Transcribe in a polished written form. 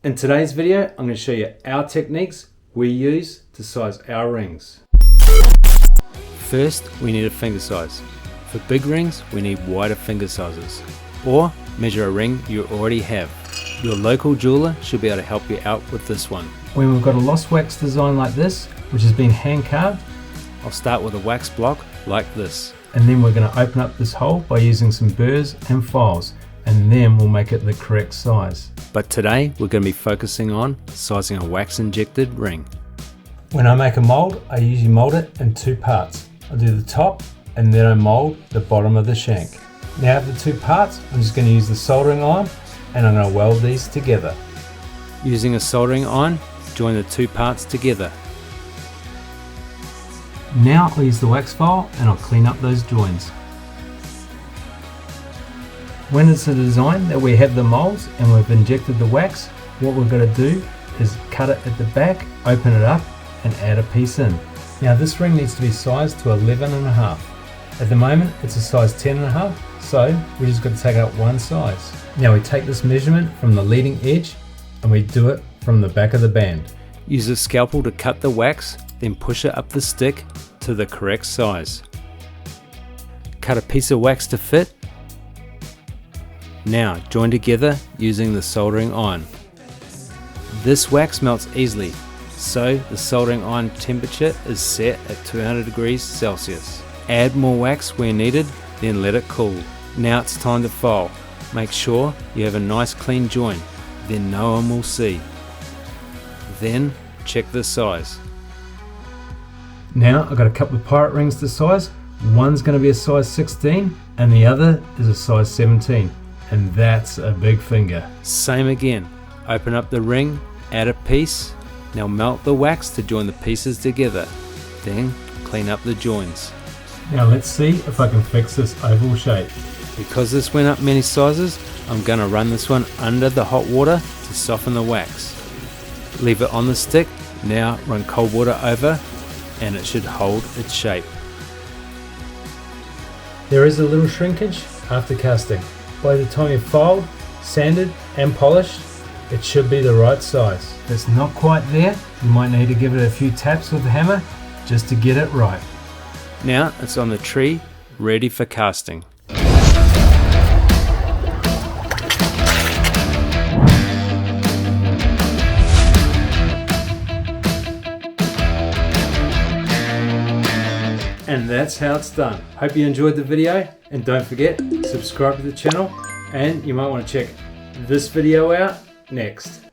In today's video, I'm going to show you our techniques we use to size our rings. First, we need a finger size. For big rings, we need wider finger sizes. Or measure a ring you already have. Your local jeweler should be able to help you out with this one. When we've got a lost wax design like this, which has been hand carved, I'll start with a wax block like this. And then we're going to open up this hole by using some burrs and files, and then we'll make it the correct size. But today we're going to be focusing on sizing a wax injected ring. When I make a mold, I usually mold it in two parts. I'll do the top and then I mold the bottom of the shank. Now of the two parts, I'm just going to use the soldering iron and I'm going to weld these together. Using a soldering iron, join the two parts together. Now I'll use the wax file and I'll clean up those joins. When it's a design that we have the molds and we've injected the wax, what we're going to do is cut it at the back, open it up and add a piece in. Now this ring needs to be sized to 11.5. At the moment it's a size 10.5, so we just got to take out one size. Now we take this measurement from the leading edge and we do it from the back of the band. Use a scalpel to cut the wax, then push it up the stick to the correct size. Cut a piece of wax to fit. Now join together using the soldering iron. This wax melts easily, so the soldering iron temperature is set at 200 degrees Celsius. Add more wax where needed, then let it cool. Now it's time to file. Make sure you have a nice clean join, then no one will see. Then check the size. Now I've got a couple of pirate rings to size. One's going to be a size 16 and the other is a size 17. And that's a big finger. Same again. Open up the ring, add a piece. Now melt the wax to join the pieces together. Then clean up the joins. Now let's see if I can fix this oval shape. Because this went up many sizes, I'm going to run this one under the hot water to soften the wax. Leave it on the stick. Now run cold water over and it should hold its shape. There is a little shrinkage after casting. By the time you've filed, sanded and polished, it should be the right size. If it's not quite there, you might need to give it a few taps with the hammer just to get it right. Now it's on the tree, ready for casting. And that's how it's done. Hope you enjoyed the video, and don't forget, subscribe to the channel, and you might want to check this video out next.